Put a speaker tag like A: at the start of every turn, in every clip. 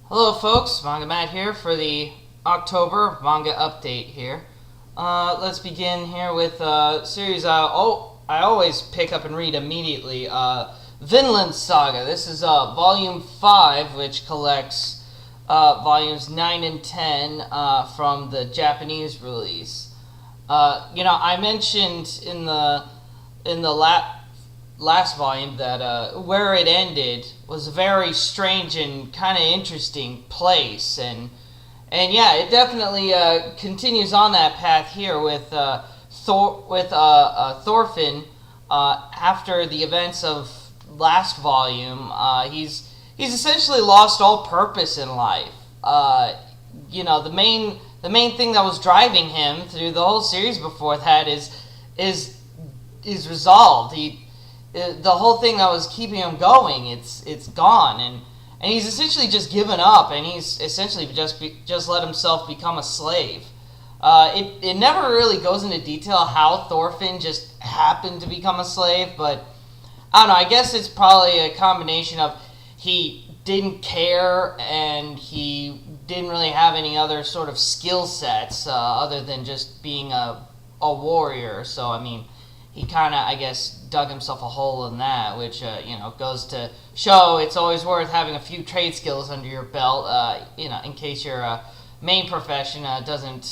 A: Hello folks, MangaMatt here for the October manga update here. Let's begin here with a series I always pick up and read immediately. Vinland Saga. This is volume 5, which collects volumes 9 and 10 from the Japanese release. I mentioned in the last volume that where it ended was a very strange and kind of interesting place, and yeah, it definitely continues on that path here with Thorfinn. After the events of last volume, he's essentially lost all purpose in life. The main thing that was driving him through the whole series before that is resolved. The whole thing that was keeping him going, it's gone, and he's essentially just given up, and he's essentially just let himself become a slave. It never really goes into detail how Thorfinn just happened to become a slave, but I don't know. I guess it's probably a combination of he didn't care and he didn't really have any other sort of skill sets other than just being a warrior. So I mean, he kind of, I guess, dug himself a hole in that, which goes to show it's always worth having a few trade skills under your belt, in case your main profession doesn't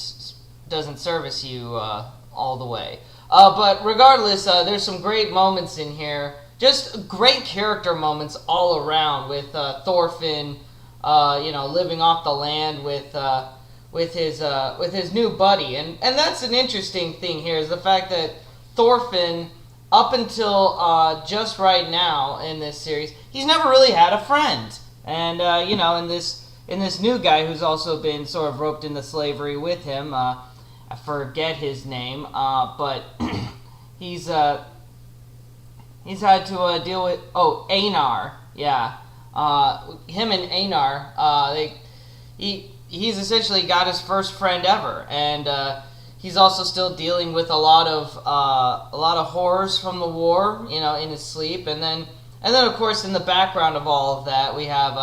A: service you all the way. But regardless, there's some great moments in here, just great character moments all around with Thorfinn, living off the land with his new buddy, and that's an interesting thing here is the fact that Thorfinn, up until just right now in this series, he's never really had a friend. And in this new guy who's also been sort of roped into slavery with him, I forget his name, but he's had to deal with Einar. Yeah, him and Einar, he's essentially got his first friend ever, and he's also still dealing with a lot of horrors from the war, in his sleep, and then of course in the background of all of that we have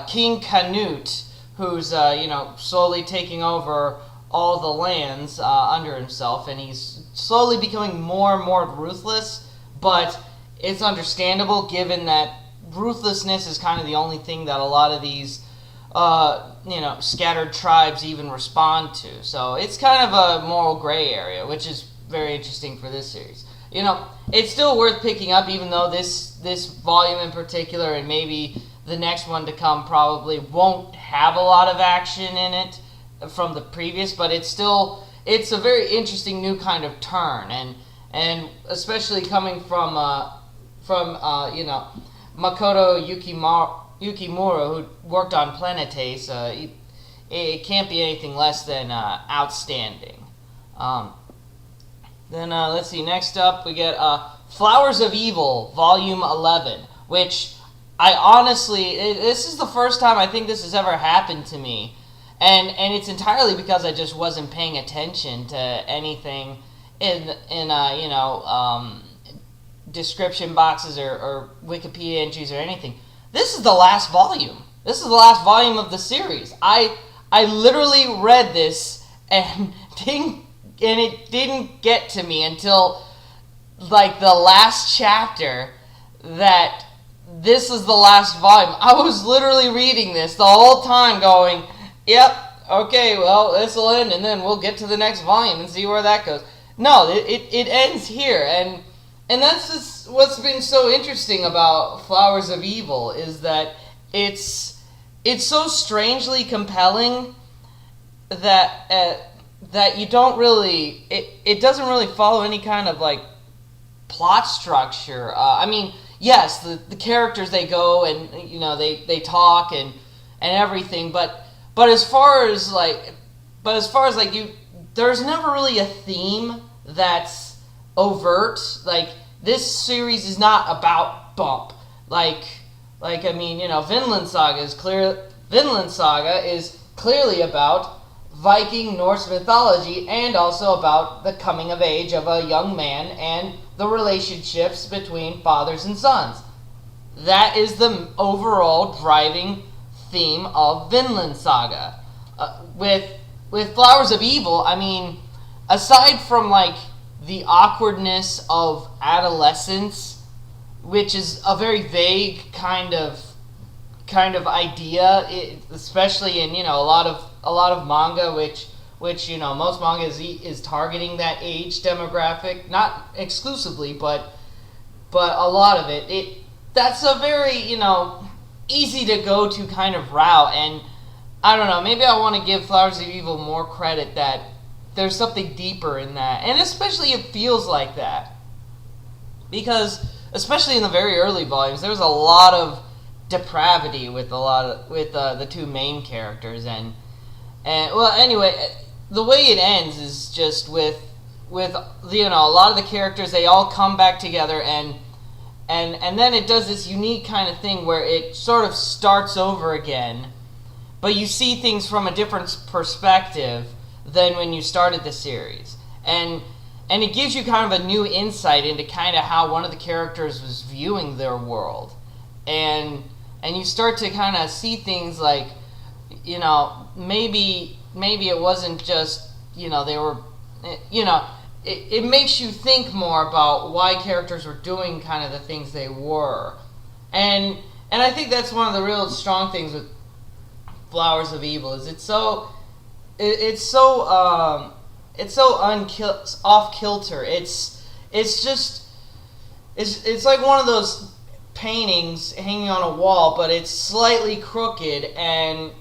A: King Canute, who's slowly taking over all the lands under himself, and he's slowly becoming more and more ruthless. But it's understandable given that ruthlessness is kind of the only thing that a lot of these scattered tribes even respond to. So it's kind of a moral gray area, which is very interesting for this series. It's still worth picking up, even though this volume in particular, and maybe the next one to come, probably won't have a lot of action in it from the previous, but it's a very interesting new kind of turn, and especially coming from Makoto Yukimura, who worked on Planetes, it can't be anything less than outstanding. Then let's see, next up we get Flowers of Evil, Volume 11, which I honestly, this is the first time I think this has ever happened to me, and it's entirely because I just wasn't paying attention to anything in description boxes or Wikipedia entries or anything. This is the last volume. This is the last volume of the series. I literally read this and it didn't get to me until like the last chapter that this is the last volume. I was literally reading this the whole time going, yep, okay, well, this will end and then we'll get to the next volume and see where that goes. No, it ends here, and that's just what's been so interesting about Flowers of Evil is that it's so strangely compelling that you don't really it doesn't really follow any kind of like plot structure. I mean, yes, the characters, they go and they talk and everything, but as far as there's never really a theme that's overt. Like, this series is not about bump. Vinland Saga is clearly about Viking Norse mythology, and also about the coming of age of a young man and the relationships between fathers and sons. That is the overall driving theme of Vinland Saga. With Flowers of Evil, I mean, aside from like the awkwardness of adolescence, which is a very vague kind of idea, especially in a lot of manga, which most manga is targeting that age demographic, not exclusively, but a lot of it. That's a very easy to go to kind of route, and I don't know, maybe I want to give Flowers of Evil more credit that there's something deeper in that, and especially it feels like that, because especially in the very early volumes, there's a lot of depravity with the two main characters, and well, anyway, the way it ends is just with a lot of the characters, they all come back together, and then it does this unique kind of thing where it sort of starts over again, but you see things from a different perspective than when you started the series, and it gives you kind of a new insight into kind of how one of the characters was viewing their world, and you start to kind of see things like, maybe it wasn't just, they were, it makes you think more about why characters were doing kind of the things they were, and I think that's one of the real strong things with Flowers of Evil, is it's so off kilter. It's like one of those paintings hanging on a wall, but it's slightly crooked, and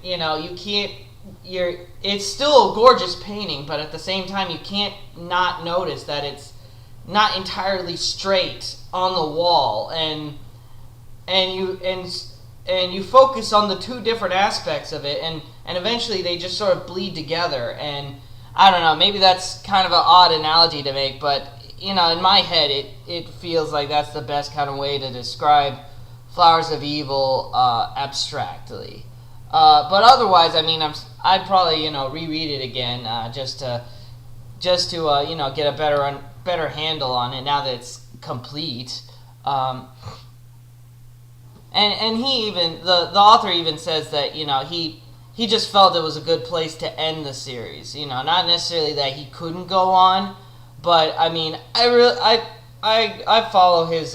A: it's still a gorgeous painting, but at the same time you can't not notice that it's not entirely straight on the wall, and you focus on the two different aspects of it, and eventually they just sort of bleed together. And I don't know, maybe that's kind of an odd analogy to make, but in my head it feels like that's the best kind of way to describe Flowers of Evil abstractly. But otherwise, I mean, I'd probably reread it again just to get a better handle on it now that it's complete. And he even the author even says that he just felt it was a good place to end the series. Not necessarily that he couldn't go on, but I mean, I follow his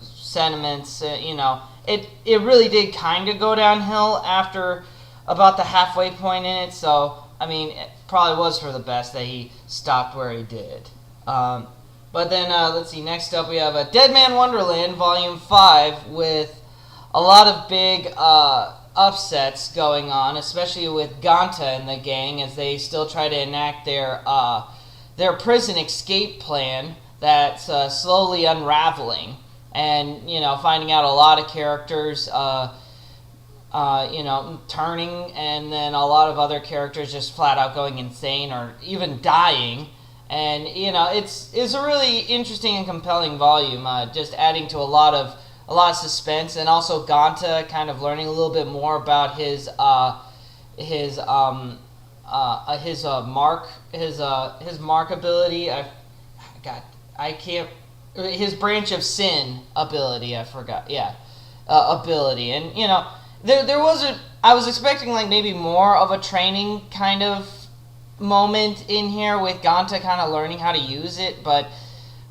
A: sentiments. It really did kind of go downhill after about the halfway point in it. So I mean, it probably was for the best that he stopped where he did. But then, let's see, next up we have Deadman Wonderland, Volume 5, with a lot of big upsets going on, especially with Ganta and the gang, as they still try to enact their prison escape plan that's slowly unraveling, and, finding out a lot of characters, turning, and then a lot of other characters just flat out going insane or even dying. And it's a really interesting and compelling volume, just adding to a lot of suspense, and also Ganta kind of learning a little bit more about his mark ability. His branch of sin ability. I forgot. Yeah, ability, and there wasn't. I was expecting like maybe more of a training kind of moment in here with Ganta kind of learning how to use it, but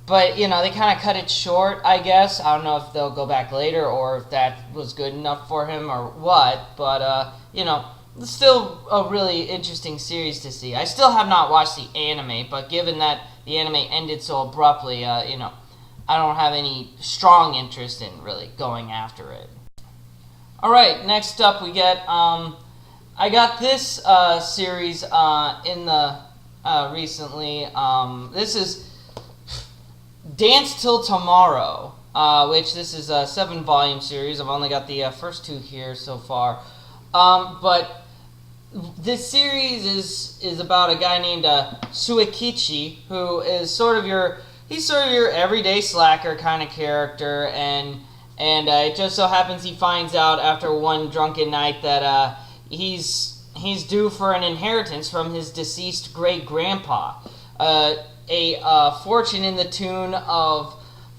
A: they kind of cut it short, I guess. I don't know if they'll go back later or if that was good enough for him or what, but it's still a really interesting series to see. I still have not watched the anime, but given that the anime ended so abruptly, I don't have any strong interest in really going after it. Alright, next up we get I got this series in the recently. This is Dance Till Tomorrow, which this is a 7-volume series. I've only got the first 2 here so far, but this series is about a guy named Suekichi, who is sort of your everyday slacker kind of character, and it just so happens he finds out after one drunken night that he's due for an inheritance from his deceased great-grandpa, a fortune in the tune of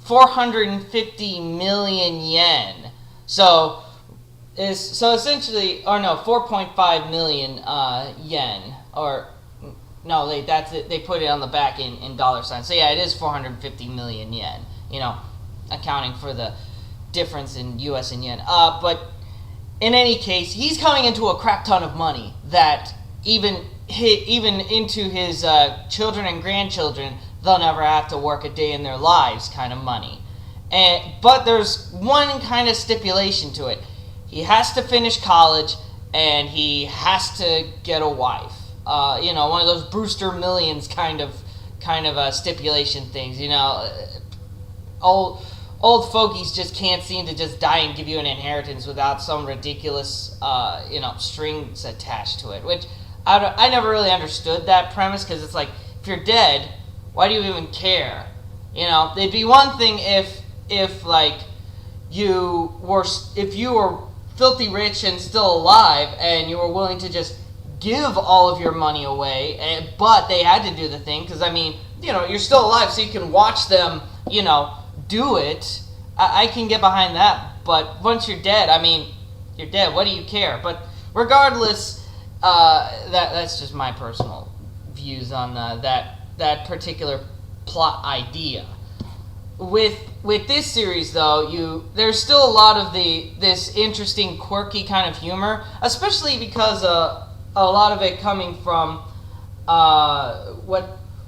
A: 450 million yen. So is so essentially, or no, 4.5 million yen, or no, that's it. They put it on the back in dollar signs. So yeah, it is 450 million yen. You know, accounting for the difference in U.S. and yen. But in any case, he's coming into a crap ton of money that even into his children and grandchildren, they'll never have to work a day in their lives kind of money. But there's one kind of stipulation to it. He has to finish college, and he has to get a wife. One of those Brewster Millions kind of stipulation things. Old fogies just can't seem to just die and give you an inheritance without some ridiculous, strings attached to it. Which I never really understood that premise, because it's like, if you're dead, why do you even care? It'd be one thing if you were filthy rich and still alive, and you were willing to just give all of your money away, but they had to do the thing, because you're still alive, so you can watch them, do it. I can get behind that. But once you're dead, you're dead. What do you care? But regardless, that's just my personal views on that particular plot idea. With this series, though, there's still a lot of this interesting, quirky kind of humor, especially because a lot of it coming from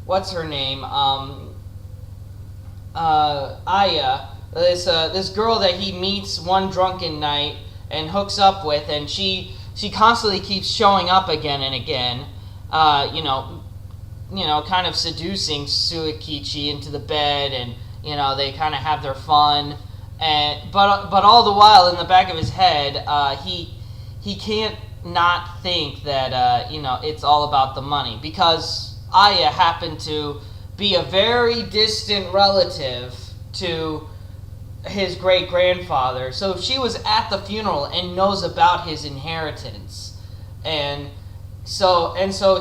A: what's her name, Aya, this girl that he meets one drunken night and hooks up with, and she constantly keeps showing up again and again, kind of seducing Suikichi into the bed, and they kind of have their fun, but all the while in the back of his head, he can't not think that it's all about the money, because Aya happened to be a very distant relative to his great-grandfather, so she was at the funeral and knows about his inheritance, and so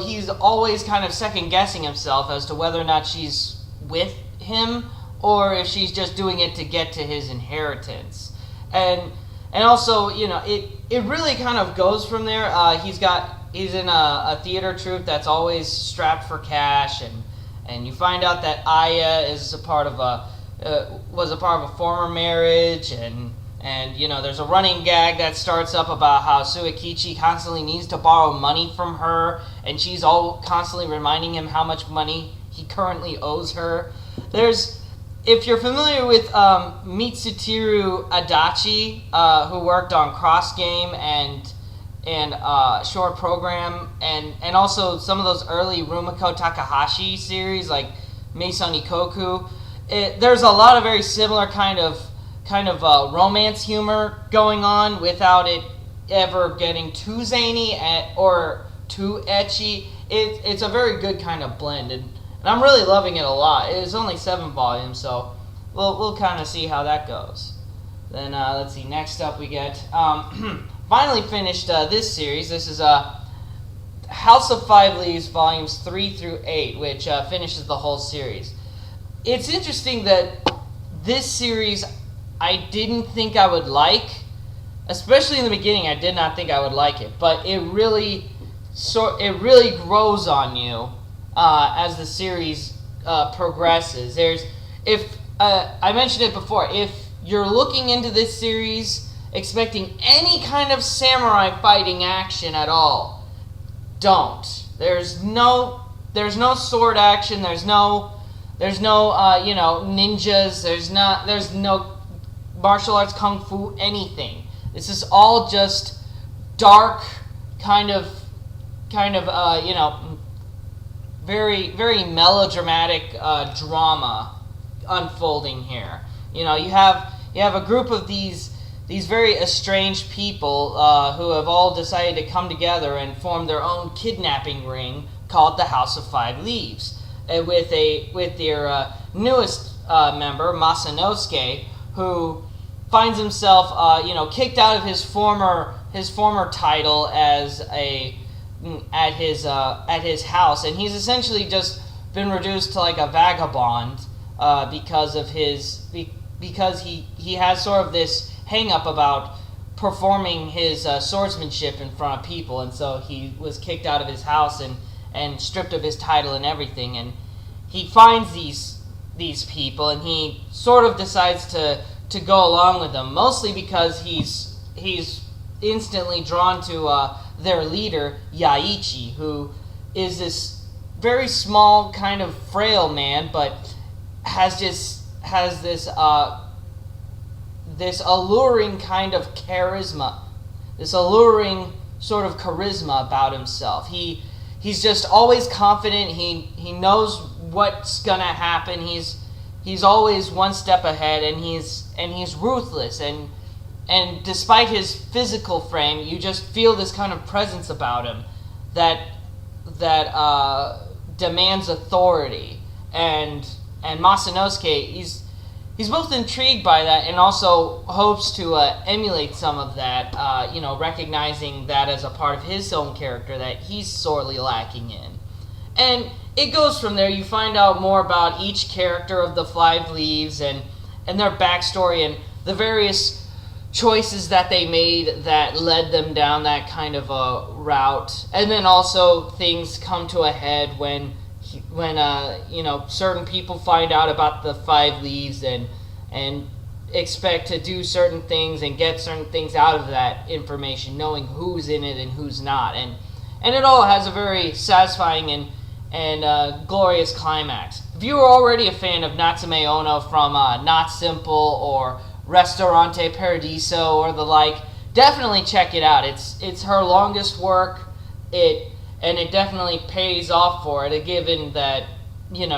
A: he's always kind of second-guessing himself as to whether or not she's with him or if she's just doing it to get to his inheritance. And also, it really kind of goes from there. He's in a theater troupe that's always strapped for cash, and you find out that Aya is was a part of a former marriage, and there's a running gag that starts up about how Suikichi constantly needs to borrow money from her, and she's all constantly reminding him how much money he currently owes her. If you're familiar with Mitsutiru Adachi, who worked on Cross Game and Short Program, and also some of those early Rumiko Takahashi series like Meison Ikoku, there's a lot of very similar kind of romance humor going on without it ever getting too zany or too ecchi. It's a very good kind of blend, and I'm really loving it a lot. It's only 7 volumes, so we'll kind of see how that goes. Then let's see. Next up, we get finally finished this series. This is House of Five Leaves, volumes 3 through 8, which finishes the whole series. It's interesting that this series I didn't think I would like, especially in the beginning. I did not think I would like it, but it really grows on you as the series progresses. I mentioned it before, if you're looking into this series expecting any kind of samurai fighting action at all, don't. There's no sword action. There's no ninjas. There's no martial arts, kung fu, anything. This is all just dark, kind of very, very melodramatic drama unfolding here. You have a group of these very estranged people who have all decided to come together and form their own kidnapping ring called the House of Five Leaves, with their newest member, Masanosuke, who finds himself kicked out of his former title as at his house, and he's essentially just been reduced to like a vagabond because he has sort of this hang up about performing his swordsmanship in front of people, and so he was kicked out of his house and stripped of his title and everything. And he finds these people, and he sort of decides to go along with them, mostly because he's instantly drawn to their leader, Yaichi, who is this very small, kind of frail man, but has this alluring kind of charisma, this alluring sort of charisma about himself. He's just always confident. He knows what's gonna happen. He's always one step ahead, and he's ruthless. And despite his physical frame, you just feel this kind of presence about him that demands authority. And Masanosuke, he's both intrigued by that and also hopes to emulate some of that, recognizing that as a part of his own character that he's sorely lacking in. And it goes from there. You find out more about each character of the Five Leaves and their backstory and the various choices that they made that led them down that kind of a route. And then also things come to a head when certain people find out about the Five Leaves and expect to do certain things and get certain things out of that information, knowing who's in it and who's not. And it all has a very satisfying and glorious climax. If you were already a fan of Natsume Ono from Not Simple or Restaurante Paradiso or the like, definitely check it out. It's her longest work. It definitely pays off for it, given that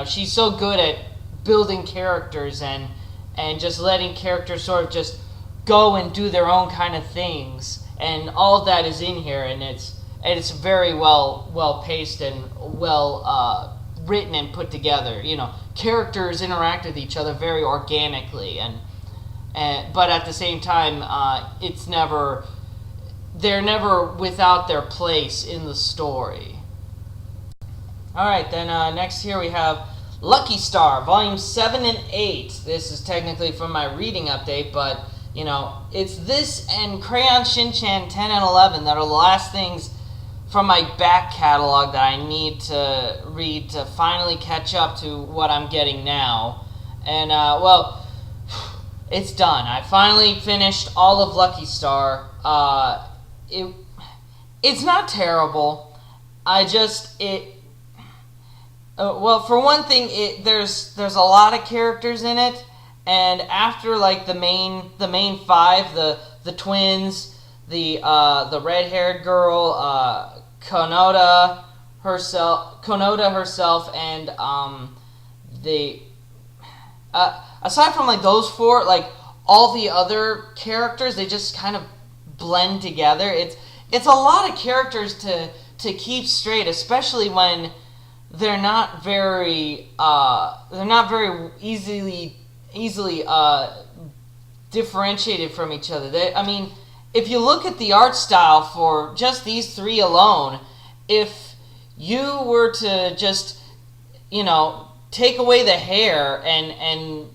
A: she's so good at building characters and just letting characters sort of just go and do their own kind of things, and all of that is in here, and it's very well paced and well written and put together. Characters interact with each other very organically, but at the same time, they're never without their place in the story. Alright, then next here we have Lucky Star, Volume 7 and 8. This is technically from my reading update, but, it's this and Crayon Shin-Chan 10 and 11 that are the last things from my back catalog that I need to read to finally catch up to what I'm getting now. And, it's done. I finally finished all of Lucky Star. It's not terrible. For one thing, there's a lot of characters in it, and after like the main five, the twins, the red-haired girl, Konoda herself, and aside from like those four, like all the other characters, they just kind of blend together. It's a lot of characters to keep straight, especially when they're not very easily differentiated from each other. If you look at the art style for just these three alone, if you were to just take away the hair and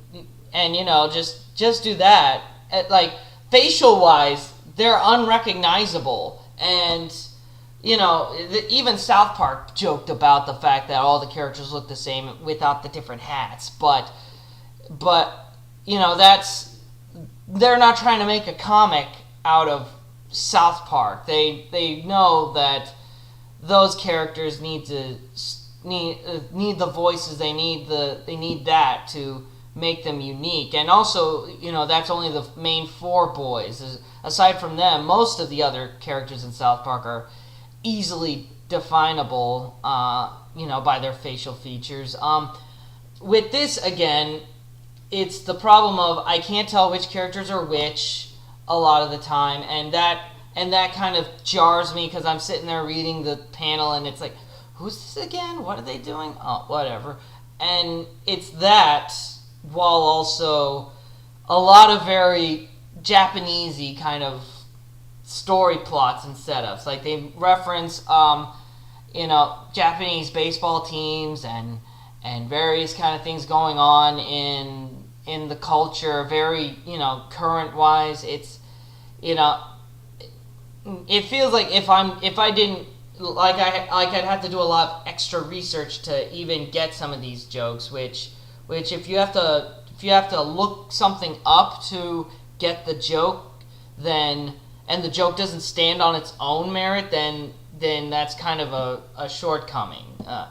A: just do that, like facial wise, they're unrecognizable. And even South Park joked about the fact that all the characters look the same without the different hats. But they're not trying to make a comic out of South Park. They know that those characters need the voices. They need that to make them unique. And also, that's only the main four boys. Aside from them, most of the other characters in South Park are easily definable, by their facial features. With this, again, it's the problem of I can't tell which characters are which a lot of the time, and that kind of jars me because I'm sitting there reading the panel and it's like, who's this again? What are they doing? Oh, whatever. And it's that, while also a lot of very Japanese-y kind of story plots and setups. Like they reference, Japanese baseball teams and various kind of things going on in the culture. Very, current wise. It's, it feels like if I didn't I'd have to do a lot of extra research to even get some of these jokes, which if you have to look something up to get the joke, then and the joke doesn't stand on its own merit, then that's kind of a shortcoming,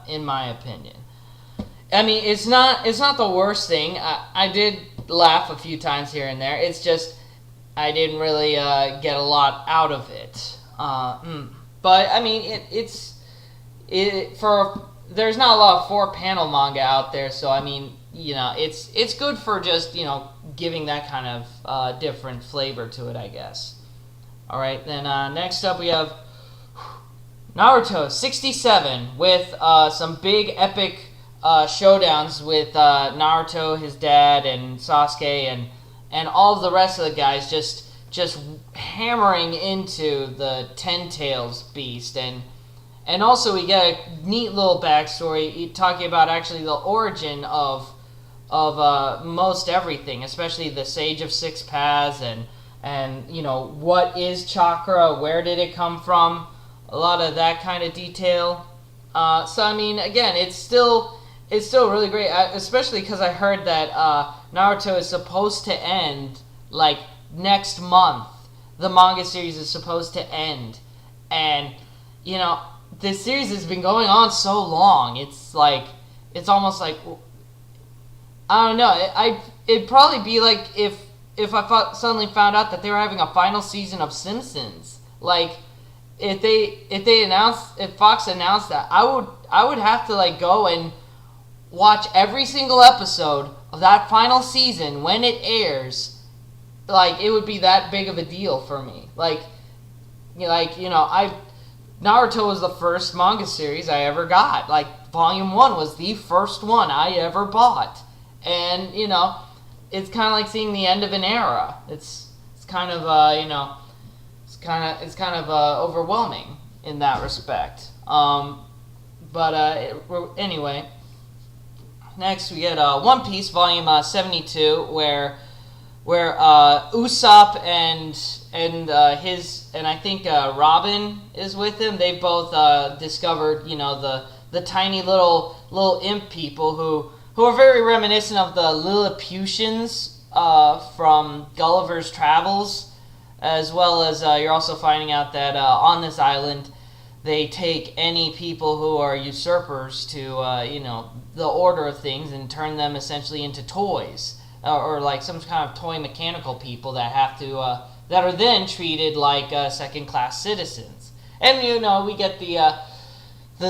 A: in my opinion. I mean, it's not the worst thing. I did laugh a few times here and there. It's just I didn't really get a lot out of it. But I mean, there's not a lot of 4-panel manga out there, so I mean, it's good for just giving that kind of different flavor to it, I guess. All right, then next up we have Naruto 67 with some big epic showdowns with Naruto, his dad, and Sasuke, and all of the rest of the guys just hammering into the Ten Tails beast, and also we get a neat little backstory talking about actually the origin of most everything, especially the Sage of Six Paths, and what is chakra, where did it come from, a lot of that kind of detail. So I mean, again, it's still really great, especially because I heard that Naruto is supposed to end like next month. The manga series is supposed to end, and this series has been going on so long. It's almost like, I don't know. It'd probably be like if I suddenly found out that they were having a final season of Simpsons. Like if Fox announced that, I would have to go and watch every single episode of that final season when it airs. It would be that big of a deal for me. Naruto was the first manga series I ever got. Volume 1 was the first one I ever bought. And, it's kind of like seeing the end of an era. It's kind of, overwhelming in that respect. Anyway, next we get One Piece Volume 72, where Usopp and I think Robin is with him. They both discovered the tiny little imp people who are very reminiscent of the Lilliputians from Gulliver's Travels, as well as you're also finding out that on this island they take any people who are usurpers to the order of things and turn them essentially into toys. Or some kind of toy mechanical people that have to that are then treated like second-class citizens. And we get the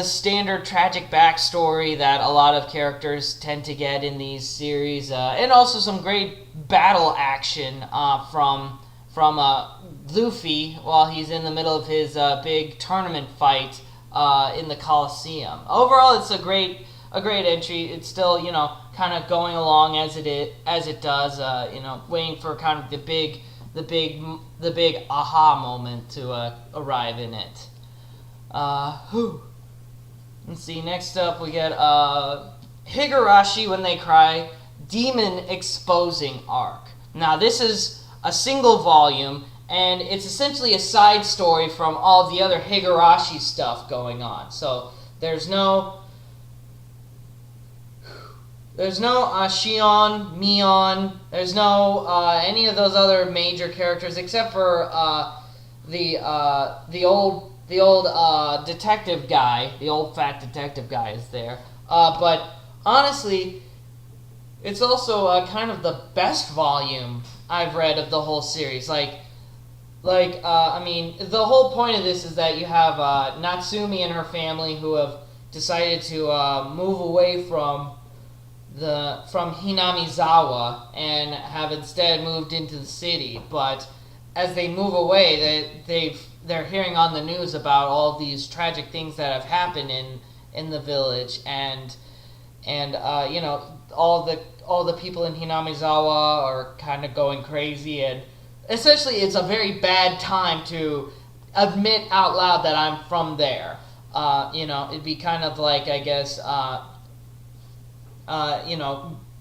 A: standard tragic backstory that a lot of characters tend to get in these series, and also some great battle action from Luffy while he's in the middle of his big tournament fight in the Colosseum. Overall, it's a great entry. It's still kind of going along as it does, waiting for kind of the big aha moment to arrive in it. Let's see. Next up, we get Higurashi When They Cry, Demon Exposing Arc. Now, this is a single volume, and it's essentially a side story from all the other Higurashi stuff going on. So there's no Shion, Mion. There's no any of those other major characters except for the old detective guy. The old fat detective guy is there. But honestly, it's also kind of the best volume I've read of the whole series. I mean, the whole point of this is that you have Natsumi and her family who have decided to move away from Hinamizawa and have instead moved into the city. But as they move away, they're hearing on the news about all these tragic things that have happened in the village, and all the people in Hinamizawa are kind of going crazy, and essentially it's a very bad time to admit out loud that I'm from there. It'd be kind of like, I guess,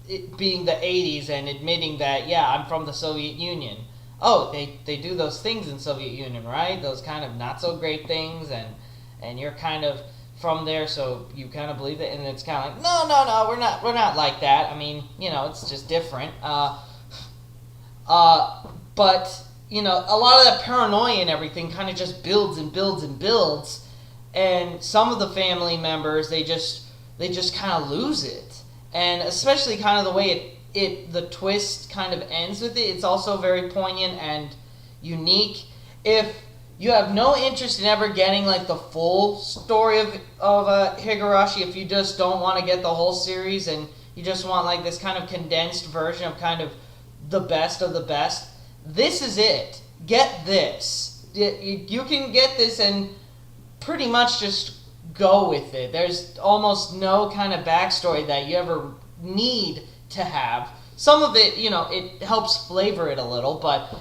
A: it being the 80s and admitting that, yeah, I'm from the Soviet Union. oh, they do those things in Soviet Union, right? Those kind of not so great things, and you're kind of from there, so you kind of believe it, and it's kind of like, no, we're not like that. I mean, it's just different. But a lot of that paranoia and everything kind of just builds and builds and builds, and some of the family members they just kind of lose it, and especially kind of the way the twist kind of ends with it. It's also very poignant and unique. If you have no interest in ever getting like the full story of Higurashi, if you just don't want to get the whole series and you just want like this kind of condensed version of kind of the best of the best, this is it. Get this. You can get this and pretty much just go with it. There's almost no kind of backstory that you ever need to have. Some of it, it helps flavor it a little, but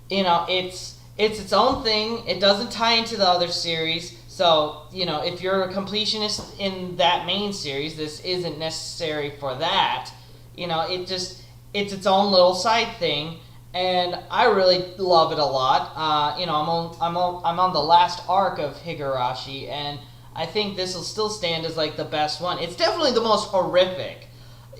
A: it's its own thing. It doesn't tie into the other series. So, if you're a completionist in that main series, this isn't necessary for that. It's its own little side thing, and I really love it a lot. I'm on the last arc of Higurashi, and I think this will still stand as like the best one. It's definitely the most horrific.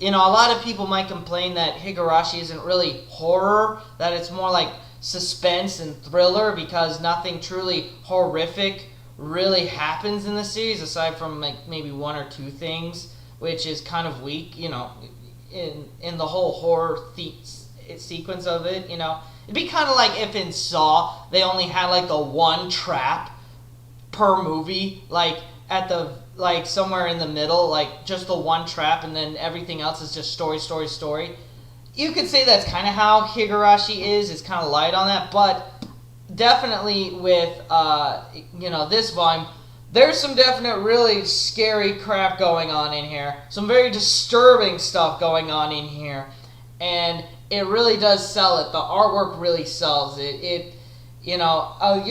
A: A lot of people might complain that Higurashi isn't really horror, that it's more like suspense and thriller, because nothing truly horrific really happens in the series aside from like maybe one or two things, which is kind of weak. In the whole horror sequence of it, it'd be kind of like if in Saw they only had like the one trap per movie, like at the somewhere in the middle, like just the one trap, and then everything else is just story. You could say that's kind of how Higurashi is. It's kind of light on that, but definitely with this volume, there's some definite really scary crap going on in here. Some very disturbing stuff going on in here. And it really does sell it. The artwork really sells it. You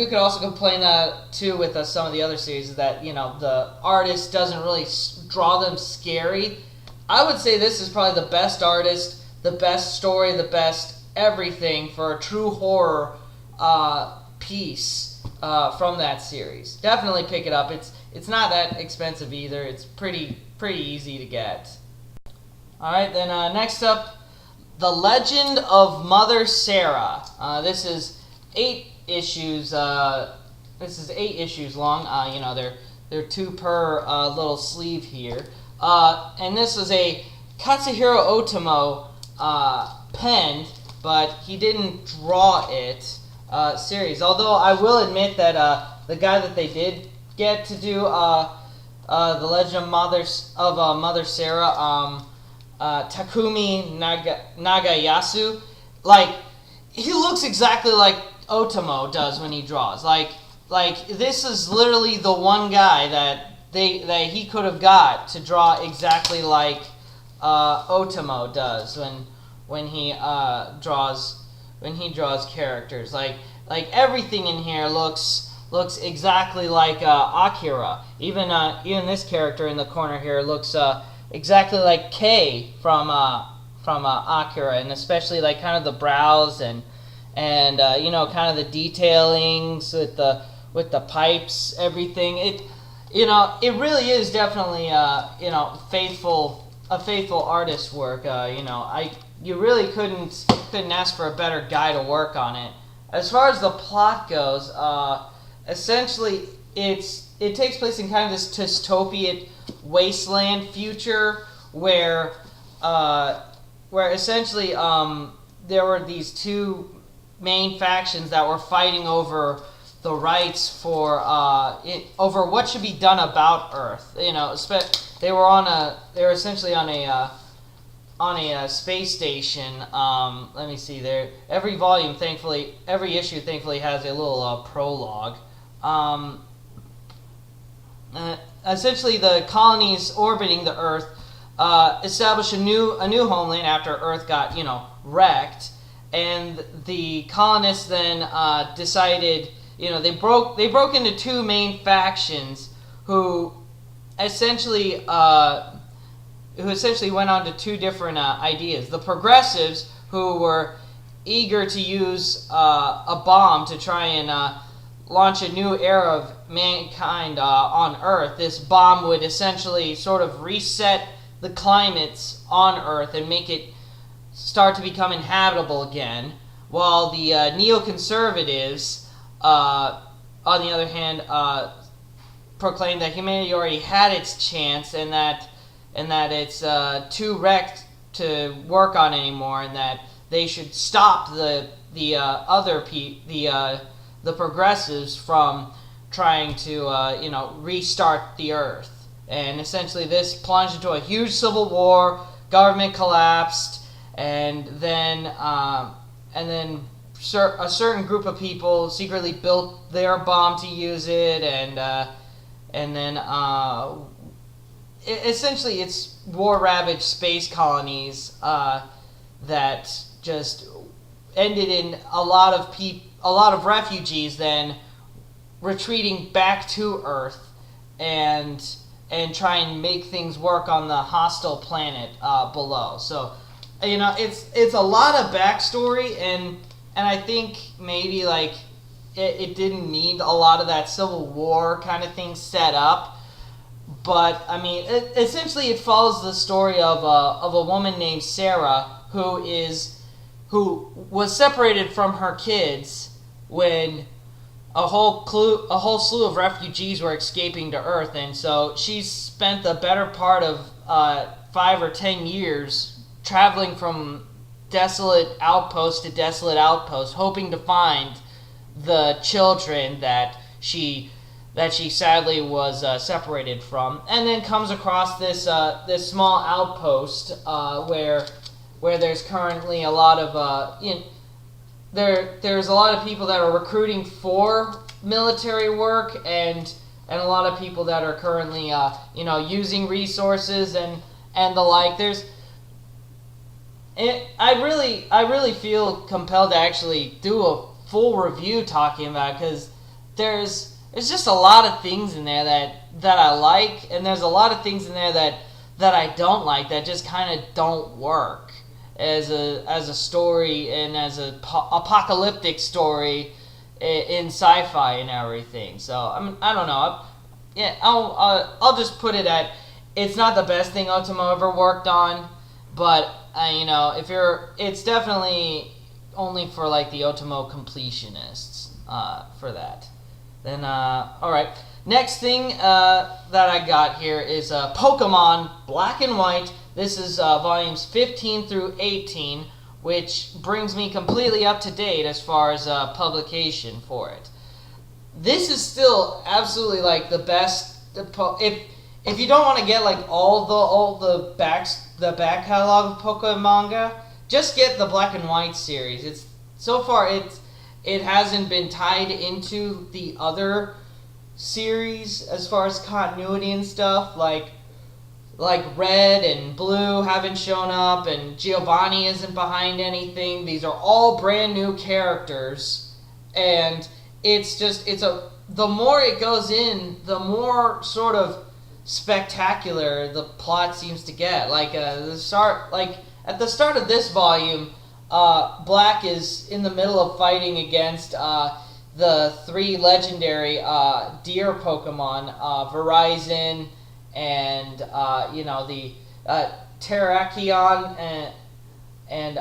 A: could also complain that too with some of the other series, that, the artist doesn't really draw them scary. I would say this is probably the best artist, the best story, the best everything for a true horror piece. From that series. Definitely pick it up. It's not that expensive either. It's pretty easy to get. Alright, then next up, The Legend of Mother Sarah. This is 8 issues. This is 8 issues long. They're 2 per little sleeve here. And this was a Katsuhiro Otomo penned, but he didn't draw it. Series. Although I will admit that the guy that they did get to do The Legend of Mother Sarah, Takumi Nagayasu, like, he looks exactly like Otomo does when he draws. Like this is literally the one guy that he could have got to draw exactly like Otomo does when he draws characters. Like everything in here looks exactly like Akira. Even this character in the corner here looks exactly like Kei from Akira, and especially like kind of the brows and kind of the detailings with the pipes, everything. It really is definitely a faithful artist's work. You really couldn't ask for a better guy to work on it. As far as the plot goes, essentially it takes place in kind of this dystopian wasteland future where essentially there were these 2 main factions that were fighting over the rights for over what should be done about Earth. They were essentially on a space station. Let me see there. Every issue thankfully has a little prologue. Essentially, the colonies orbiting the Earth established a new homeland after Earth got wrecked, and the colonists then decided they broke into 2 main factions who essentially went on to 2 different ideas. The progressives, who were eager to use a bomb to try and launch a new era of mankind on Earth. This bomb would essentially sort of reset the climates on Earth and make it start to become inhabitable again, while the neoconservatives, on the other hand, proclaimed that humanity already had its chance and that it's too wrecked to work on anymore, and that they should stop the progressives from trying to restart the Earth. And essentially, this plunged into a huge civil war. Government collapsed, and then a certain group of people secretly built their bomb to use it, and then essentially it's war-ravaged space colonies that just ended in a lot of refugees then retreating back to Earth and try and make things work on the hostile planet below. So, it's a lot of backstory, and I think maybe like it didn't need a lot of that Civil War kind of thing set up. But I mean, essentially, it follows the story of a woman named Sarah who was separated from her kids when a whole slew of refugees were escaping to Earth, and so she spent the better part of 5 or 10 years traveling from desolate outpost to desolate outpost, hoping to find the children that she sadly was separated from, and then comes across this small outpost where there's currently a lot of there's a lot of people that are recruiting for military work, and a lot of people that are currently using resources and the like. I really feel compelled to actually do a full review talking about it, because there's just a lot of things in there that I like, and there's a lot of things in there that I don't like, that just kind of don't work as a story and as a apocalyptic story in sci-fi and everything. So I don't know. I'll just put it at, it's not the best thing Otomo ever worked on, but it's definitely only for like the Otomo completionists for that. Then all right, next thing that I got here is Pokemon Black and White. This is volumes 15 through 18, which brings me completely up to date as far as publication for it. This is still absolutely like the best. If you don't want to get like all the back catalog of Pokemon manga, just get the Black and White series. It hasn't been tied into the other series as far as continuity and stuff, like Red and Blue haven't shown up, and Giovanni isn't behind anything. These are all brand new characters, and the more it goes in, the more sort of spectacular the plot seems to get. Like at the start of this volume, Black is in the middle of fighting against the 3 legendary deer Pokemon, Verizon, and the Terrakion and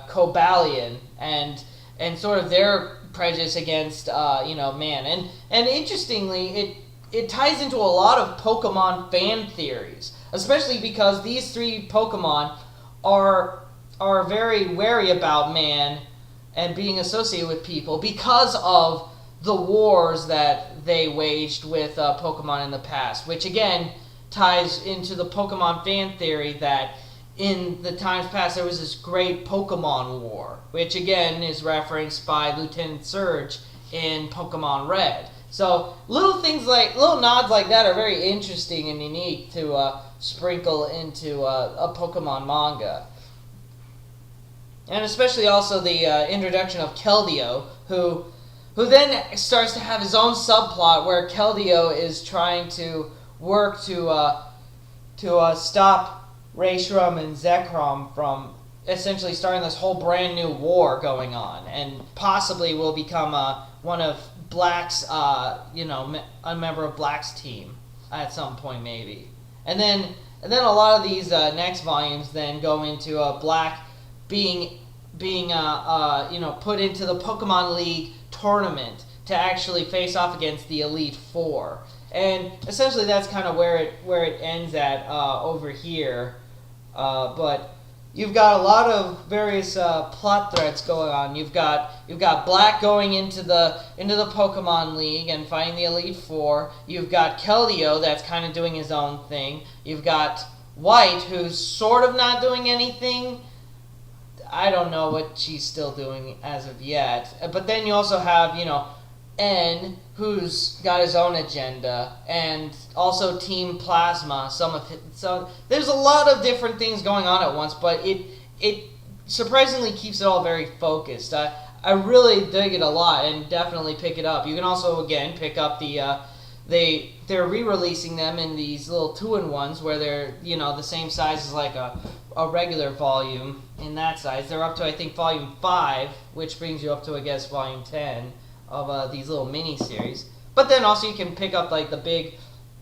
A: Cobalion, and sort of their prejudice against man. And interestingly, it ties into a lot of Pokemon fan theories, especially because these 3 Pokemon are very wary about man and being associated with people because of the wars that they waged with Pokemon in the past, which again ties into the Pokemon fan theory that in the times past there was this great Pokemon War, which again is referenced by Lieutenant Surge in Pokemon Red. So little nods like that are very interesting and unique to sprinkle into a Pokemon manga. And especially also the introduction of Keldeo, who then starts to have his own subplot where Keldeo is trying to work to stop Reshiram and Zekrom from essentially starting this whole brand new war going on, and possibly will become one of Black's, a member of Black's team at some point maybe. And then a lot of these next volumes then go into Black being put into the Pokemon League tournament to actually face off against the Elite Four. And essentially that's kind of where it ends at over here. But you've got a lot of various plot threads going on. You've got Black going into the Pokemon League and fighting the Elite Four. You've got Keldeo that's kind of doing his own thing. You've got White, who's sort of not doing anything. I don't know what she's still doing as of yet. But then you also have, N, who's got his own agenda, and also Team Plasma. So there's a lot of different things going on at once, but it surprisingly keeps it all very focused. I really dig it a lot and definitely pick it up. You can also again pick up they're re-releasing them in these little 2-in-1s where they're the same size as like a regular volume in that size. They're up to I think volume 5, which brings you up to I guess volume 10 of these little mini series. But then also you can pick up like the big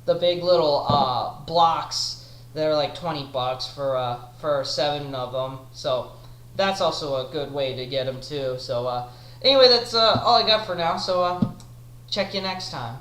A: little blocks that are like $20 for 7 of them. So that's also a good way to get them too. So anyway, that's all I got for now. So check you next time.